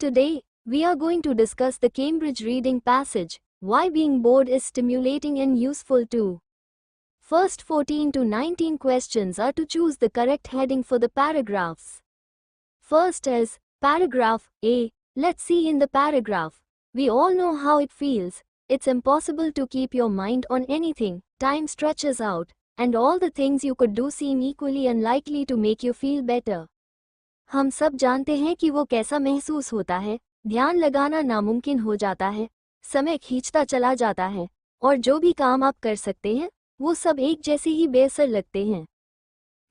Today, we are going to discuss the Cambridge reading passage, why being bored is stimulating and useful too. First 14 to 19 questions are to choose the correct heading for the paragraphs. First is, paragraph A. Let's see in the paragraph. We all know how it feels. It's impossible to keep your mind on anything, time stretches out, and all the things you could do seem equally unlikely to make you feel better. हम सब जानते हैं कि वो कैसा महसूस होता है, ध्यान लगाना नामुमकिन हो जाता है, समय खींचता चला जाता है, और जो भी काम आप कर सकते हैं, वो सब एक जैसे ही बेअसर लगते हैं.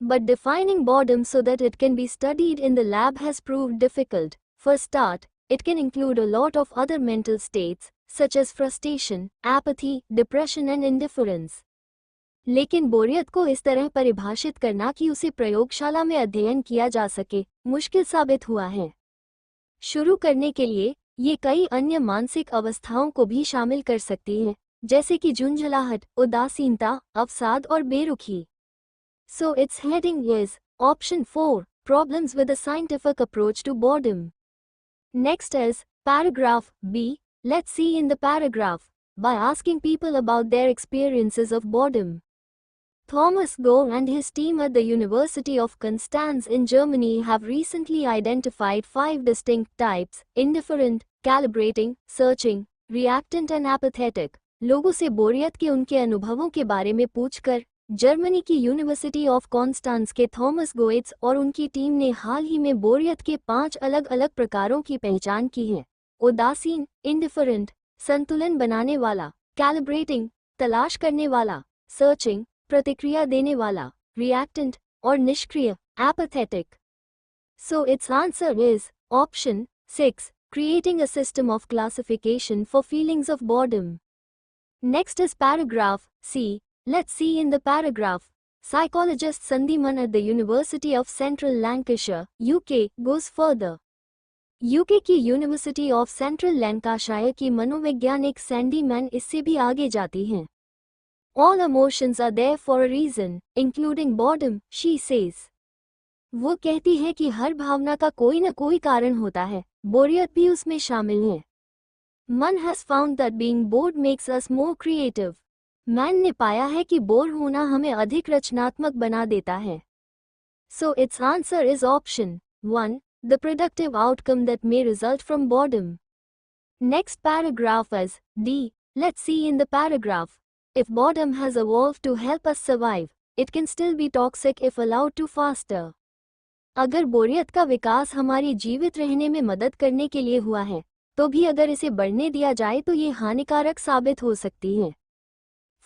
But defining boredom so that it can be studied in the lab has proved difficult. For start, it can include a lot of other mental states, such as frustration, apathy, depression and indifference. लेकिन बोरियत को इस तरह परिभाषित करना कि उसे प्रयोगशाला में अध्ययन किया जा सके, मुश्किल साबित हुआ है. शुरू करने के लिए, ये कई अन्य मानसिक अवस्थाओं को भी शामिल कर सकती है, जैसे कि झुंझलाहट, उदासीनता, अवसाद और बेरुखी. So its heading is Option 4, Problems with a Scientific Approach to Boredom. Next is, paragraph B. Let's see in the paragraph, by asking people about their experiences of boredom. Thomas Goh and his team at the University of Constance in Germany have recently identified 5 distinct types: indifferent, calibrating, searching, reactant and apathetic. लोगों से बोरियत के उनके अनुभवों के बारे में पूछकर जर्मनी की यूनिवर्सिटी ऑफ कॉन्स्टांस के थॉमस गोएट्स और उनकी टीम ने हाल ही में बोरियत के 5 अलग अलग प्रकारों की पहचान की है: उदासीन, इंडिफरेंट, संतुलन बनाने वाला, कैलिब्रेटिंग, तलाश करने वाला, सर्चिंग, प्रतिक्रिया देने वाला, रिएक्टेंट और निष्क्रिय, एपैथेटिक. So its answer is option 6, creating a system of classification for feelings of boredom. Next is paragraph C. Let's see in the paragraph. Psychologist Sandy Mann at the University of Central Lancashire, UK, goes further. UK की university of central Lancashire की मनोवैज्ञानिक Sandy man इससे भी आगे जाती हैं. All emotions are there for a reason, including boredom, she says. वो कहती है कि हर भावना का कोई न कोई कारण होता है, बोरियत भी उसमें शामिल है. Mann has found that being bored makes us more creative. Man ने पाया है कि बोर होना हमें अधिक रचनात्मक बना देता है. So its answer is option 1, the productive outcome that may result from boredom. Next paragraph is D. Let's see in the paragraph. If boredom has evolved to help us survive, it can still be toxic if allowed to faster. अगर बोरियत का विकास हमारी जीवित रहने में मदद करने के लिए हुआ है, तो भी अगर इसे बढ़ने दिया जाए तो ये हानिकारक साबित हो सकती है.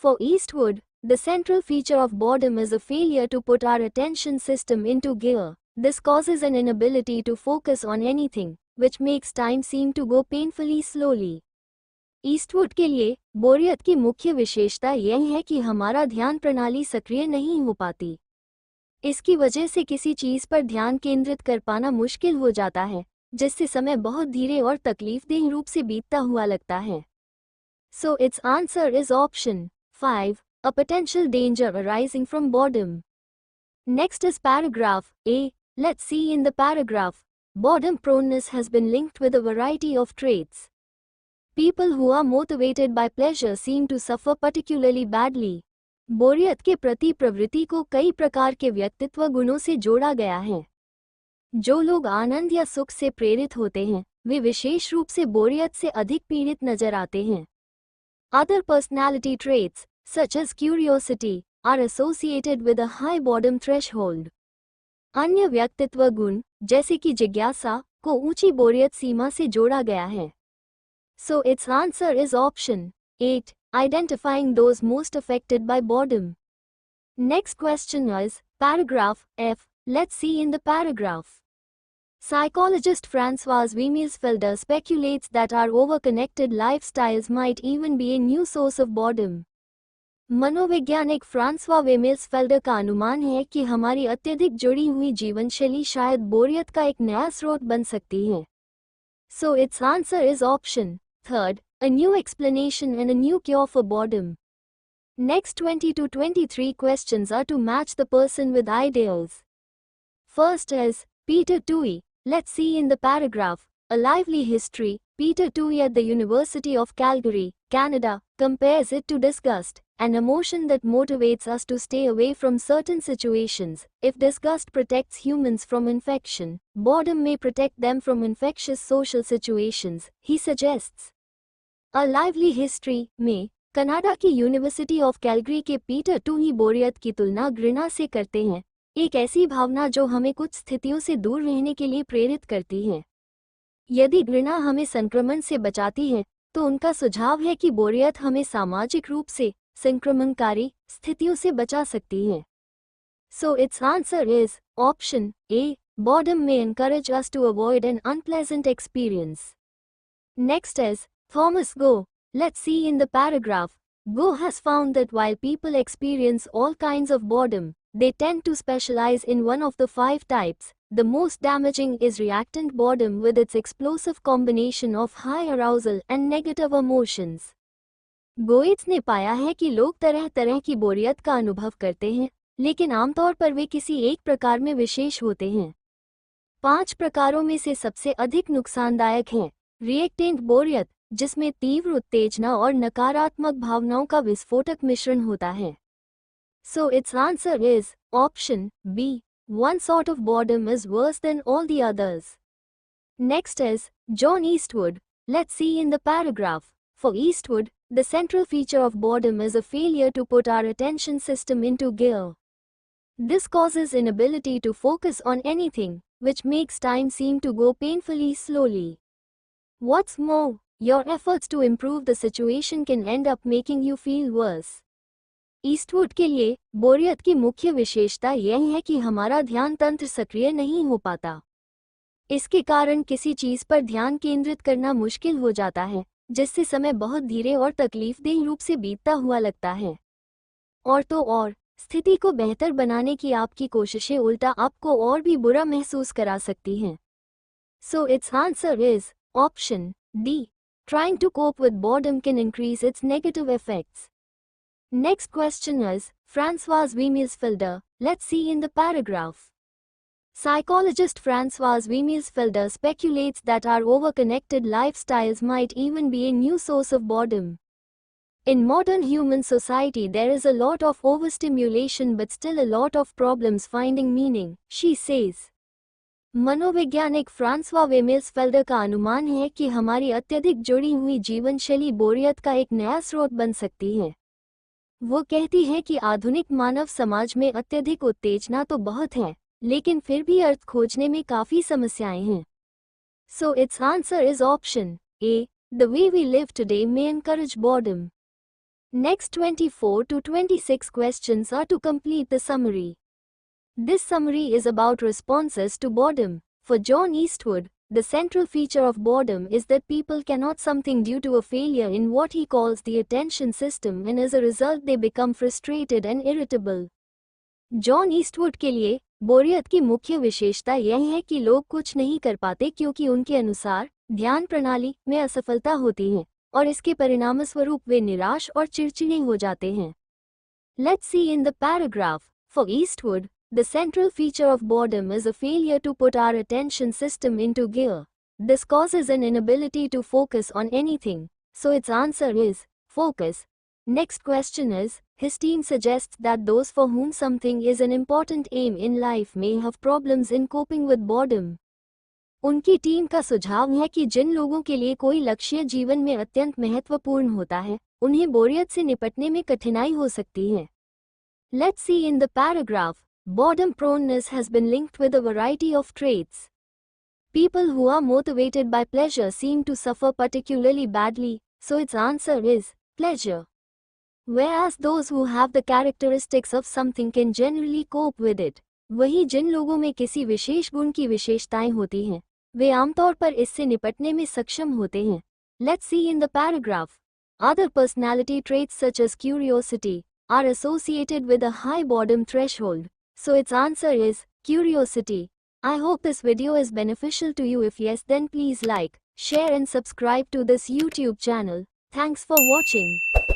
For Eastwood, the central feature of boredom is a failure to put our attention system into gear. This causes an inability to focus on anything, which makes time seem to go painfully slowly. Eastwood के लिए बोरियत की मुख्य विशेषता यह है कि हमारा ध्यान प्रणाली सक्रिय नहीं हो पाती. इसकी वजह से किसी चीज पर ध्यान केंद्रित कर पाना मुश्किल हो जाता है, जिससे समय बहुत धीरे और तकलीफदेह रूप से बीतता हुआ लगता है. So its answer is option 5, a potential danger arising from boredom. Next is paragraph A. Let's see in the paragraph. Boredom proneness has been linked with a variety of traits. People who are motivated by pleasure seem to suffer particularly badly. बोरियत के प्रति प्रवृत्ति को कई प्रकार के व्यक्तित्व गुणों से जोड़ा गया है. जो लोग आनंद या सुख से प्रेरित होते हैं, वे विशेष रूप से बोरियत से अधिक पीड़ित नजर आते हैं. Other personality traits, such as curiosity, are associated with a high boredom threshold. अन्य व्यक्तित्व गुण, जैसे कि जिज्ञासा, को ऊंची बोरियत सीमा से जोड़ा गया है. So its answer is option 8, identifying those most affected by boredom. Next question is paragraph F. Let's see in the paragraph. Psychologist Francois Wemersfelder speculates that our overconnected lifestyles might even be a new source of boredom. मनोवैज्ञानिक Francois वेमेर्सफेल्डर का अनुमान है कि हमारी अत्यधिक जुड़ी हुई जीवनशैली शायद बोरियत का एक नया स्रोत बन सकती है. So its answer is option 3, a new explanation and a new cure for boredom. Next 20 to 23 questions are to match the person with ideals. First is Peter Toohey. Let's see in the paragraph. A Lively History, Peter Toohey at the University of Calgary, Canada, compares it to disgust, an emotion that motivates us to stay away from certain situations. If disgust protects humans from infection, boredom may protect them from infectious social situations, he suggests. A Lively History में Canada की university of Calgary के Peter टूही बोरियत की तुलना घृणा से करते हैं, एक ऐसी भावना जो हमें कुछ स्थितियों से दूर रहने के लिए प्रेरित करती है। यदि घृणा हमें संक्रमण से बचाती है, तो उनका सुझाव है कि बोरियत हमें सामाजिक रूप से संक्रमणकारी स्थितियों से बचा सकती है। So its answer is option A. Boredom may encourage us to avoid an unpleasant experience. Next is Thomas Go. Let's see in the paragraph. Go has found that while people experience all kinds of boredom, they tend to specialize in one of the 5 types. The most damaging is reactant boredom with its explosive combination of high arousal and negative emotions. गोएट्स ने पाया है कि लोग तरह तरह की बोरियत का अनुभव करते हैं, लेकिन आमतौर पर वे किसी एक प्रकार में विशेष होते हैं। 5 प्रकारों में से सबसे अधिक नुकसानदायक हैं रिएक्टेंट बोरियत, जिसमें तीव्र उत्तेजना और नकारात्मक भावनाओं का विस्फोटक मिश्रण होता है। So its answer is option B. One sort of boredom is worse than all the others. Next is John Eastwood. Let's see in the paragraph. For Eastwood, the central feature of boredom is a failure to put our attention system into gear. This causes inability to focus on anything, which makes time seem to go painfully slowly. What's more, your efforts to improve the situation can end up making you feel worse. Eastwood के लिए बोरियत की मुख्य विशेषता यह है कि हमारा ध्यान तंत्र सक्रिय नहीं हो पाता। इसके कारण किसी चीज पर ध्यान केंद्रित करना मुश्किल हो जाता है, जिससे समय बहुत धीरे और तकलीफदेह रूप से बीतता हुआ लगता है। और तो और, स्थिति को बेहतर बनाने की आपकी कोशिशें उल्टा आपको और भी बुरा महसूस करा सकती हैं। So its answer is option D. Trying to cope with boredom can increase its negative effects. Next question is François Wemersfelder. Let's see in the paragraph. Psychologist François Wemersfelder speculates that our overconnected lifestyles might even be a new source of boredom. In modern human society there is a lot of overstimulation but still a lot of problems finding meaning, she says. मनोवैज्ञानिक Francois वेमेर्सफेल्डर का अनुमान है कि हमारी अत्यधिक जुड़ी हुई जीवनशैली बोरियत का एक नया स्रोत बन सकती है। वो कहती है कि आधुनिक मानव समाज में अत्यधिक उत्तेजना तो बहुत है, लेकिन फिर भी अर्थ खोजने में काफी समस्याएं हैं। So its answer is option A. The way we live today may encourage boredom. Next 24 to 26 questions are to complete the summary. This summary is about responses to boredom. For John Eastwood, the central feature of boredom is that people cannot something due to a failure in what he calls the attention system and as a result they become frustrated and irritable. John Eastwood के लिए बोरियत की मुख्य विशेषता यह है कि लोग कुछ नहीं कर पाते क्योंकि उनके अनुसार ध्यान प्रणाली में असफलता होती है और इसके परिणामस्वरूप वे निराश और चिड़चिड़े हो जाते हैं। Let's see in the paragraph. For Eastwood, the central feature of boredom is a failure to put our attention system into gear. This causes an inability to focus on anything. So its answer is focus. Next question is, his team suggests that those for whom something is an important aim in life may have problems in coping with boredom. उनकी team का सुझाव है कि जिन लोगों के लिए कोई लक्ष्य जीवन में अत्यंत महत्वपूर्ण होता है, उन्हें बोरियत से निपटने में कठिनाई हो सकती है। Let's see in the paragraph. Boredom proneness has been linked with a variety of traits. People who are motivated by pleasure seem to suffer particularly badly, so its answer is pleasure. Whereas those who have the characteristics of something can generally cope with it. वही जिन लोगों में किसी विशेष गुण की विशेषताएं होती हैं, वे आमतौर पर इससे निपटने में सक्षम होते हैं। Let's see in the paragraph. Other personality traits such as curiosity are associated with a high boredom threshold. So its answer is curiosity. I hope this video is beneficial to you. If yes, then please like, share and subscribe to this YouTube channel. Thanks for watching.